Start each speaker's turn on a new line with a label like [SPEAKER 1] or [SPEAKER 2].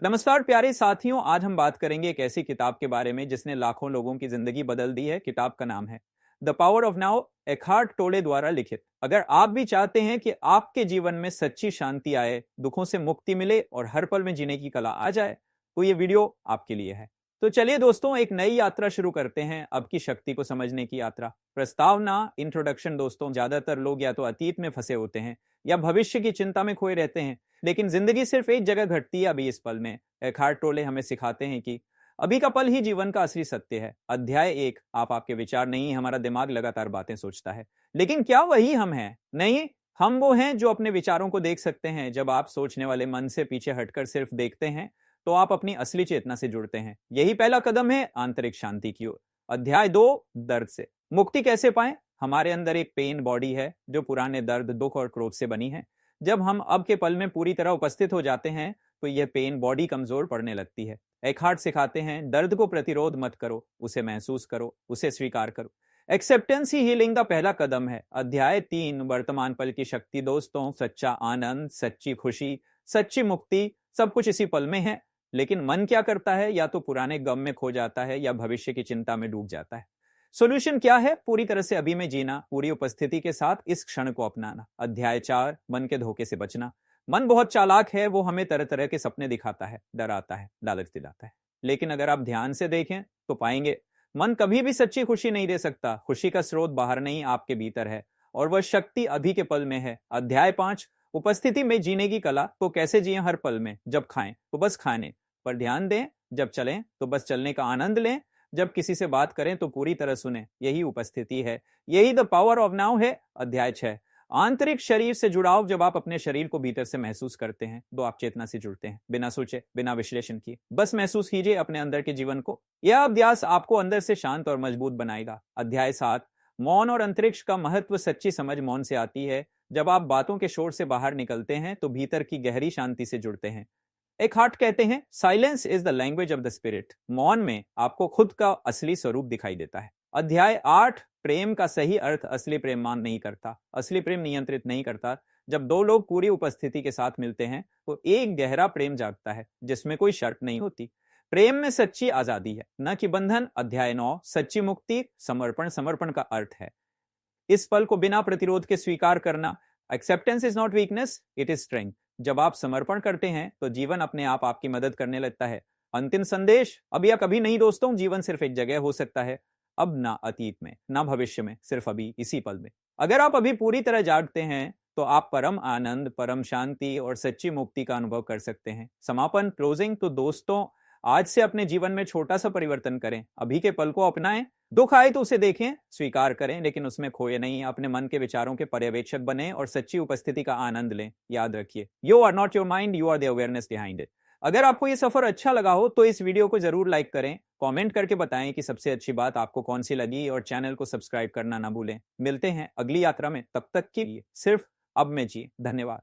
[SPEAKER 1] नमस्कार प्यारे साथियों, आज हम बात करेंगे एक ऐसी किताब के बारे में जिसने लाखों लोगों की जिंदगी बदल दी है। किताब का नाम है द पावर ऑफ नाउ, एखार्ट टोले द्वारा लिखित। अगर आप भी चाहते हैं कि आपके जीवन में सच्ची शांति आए, दुखों से मुक्ति मिले और हर पल में जीने की कला आ जाए, तो ये वीडियो आपके लिए है। तो चलिए दोस्तों, एक नई यात्रा शुरू करते हैं, अब की शक्ति को समझने की यात्रा। प्रस्तावना, इंट्रोडक्शन। दोस्तों, ज्यादातर लोग या तो अतीत में फंसे होते हैं या भविष्य की चिंता में खोए रहते हैं, लेकिन जिंदगी सिर्फ एक जगह घटती है, अभी इस पल में। एखार्ट टोले हमें सिखाते हैं कि अभी का पल ही जीवन का असली सत्य है। अध्याय 1, आप आपके विचार नहीं, हमारा दिमाग लगातार बातें सोचता है, लेकिन क्या वही हम हैं? नहीं, हम वो हैं जो अपने विचारों को देख सकते हैं। जब आप सोचने वाले मन से पीछे हटकर सिर्फ देखते हैं, तो आप अपनी असली चेतना से जुड़ते हैं। यही पहला कदम है आंतरिक शांति की ओर। अध्याय 2, दर्द से मुक्ति कैसे पाएं? हमारे अंदर एक पेन बॉडी है जो पुराने दर्द, दुख और क्रोध से बनी है। जब हम अब के पल में पूरी तरह उपस्थित हो जाते हैं, तो यह पेन बॉडी कमजोर पड़ने लगती है। एखार्ट सिखाते हैं, दर्द को प्रतिरोध मत करो, उसे महसूस करो, उसे स्वीकार करो। एक्सेप्टेंस ही हीलिंग का पहला कदम है। अध्याय 3, वर्तमान पल की शक्ति। दोस्तों, सच्चा आनंद, सच्ची खुशी, सच्ची मुक्ति सब कुछ इसी पल में है। लेकिन मन क्या करता है? या तो पुराने गम में खो जाता है या भविष्य की चिंता में डूब जाता है। सॉल्यूशन क्या है? पूरी तरह से अभी में जीना, पूरी उपस्थिति के साथ इस क्षण को अपनाना। अध्याय 4, मन के धोखे से बचना। मन बहुत चालाक है, वो हमें तरह तरह के सपने दिखाता है, डराता है, लालच दिलाता है। लेकिन अगर आप ध्यान से देखें तो पाएंगे मन कभी भी सच्ची खुशी नहीं दे सकता। खुशी का स्रोत बाहर नहीं, आपके भीतर है, और वह शक्ति अभी के पल में है। अध्याय 5, उपस्थिति में जीने की कला। तो कैसे जिए हर पल में? जब खाएं तो बस खाने पर ध्यान दें, जब चलें तो बस चलने का आनंद लें, जब किसी से बात करें तो पूरी तरह सुने। यही उपस्थिति है, यही द पावर ऑफ नाउ है। अध्याय 6, आंतरिक शरीर से जुड़ाव। जब आप अपने शरीर को भीतर से महसूस करते हैं, तो आप चेतना से जुड़ते हैं, बिना सोचे, बिना विश्लेषण किए। बस महसूस कीजिए अपने अंदर के जीवन को। यह अभ्यास आपको अंदर से शांत और मजबूत बनाएगा। अध्याय 7, मौन और अंतरिक्ष का महत्व। सच्ची समझ मौन से आती है। जब आप बातों के शोर से बाहर निकलते हैं, तो भीतर की गहरी शांति से जुड़ते हैं। एखार्ट कहते हैं, silence is the language of the spirit. मौन में आपको खुद का असली स्वरूप दिखाई देता है। अध्याय 8, प्रेम का सही अर्थ। असली प्रेम मान नहीं करता, असली प्रेम नियंत्रित नहीं करता। जब दो लोग पूरी उपस्थिति के साथ मिलते हैं, तो एक गहरा प्रेम जागता है जिसमें कोई शर्त नहीं होती। प्रेम में सच्ची आजादी है, न कि बंधन। अध्याय 9, सच्ची मुक्ति, समर्पण। समर्पण का अर्थ है इस पल को बिना प्रतिरोध के स्वीकार करना। Acceptance is not weakness, it is strength. जब आप समर्पण करते हैं, तो जीवन अपने आप आपकी मदद करने लगता है। अंतिम संदेश, अब या कभी नहीं दोस्तों, जीवन सिर्फ एक जगह हो सकता है। अब ना अतीत में, ना भविष्य में, सिर्फ अभी, इसी पल में। अगर आप अभी पूरी तरह जागते हैं, तो आप परम आनंद, परम शांति और सच्ची मुक्ति का अनुभव कर सकते हैं। समापन, क्लोजिंग। तो दोस्तों, आज से अपने जीवन में छोटा सा परिवर्तन करें, अभी के पल को अपनाएं। दुख आए तो उसे देखें, स्वीकार करें, लेकिन उसमें खोए नहीं। अपने मन के विचारों के पर्यवेक्षक बने और सच्ची उपस्थिति का आनंद लें। याद रखिए, you are not your mind, you are the awareness behind it. अगर आपको ये सफर अच्छा लगा हो, तो इस वीडियो को जरूर लाइक करें, कमेंट करके बताएं कि सबसे अच्छी बात आपको कौन सी लगी, और चैनल को सब्सक्राइब करना ना भूलें। मिलते हैं अगली यात्रा में, तब तक के लिए सिर्फ अब में जिए। धन्यवाद।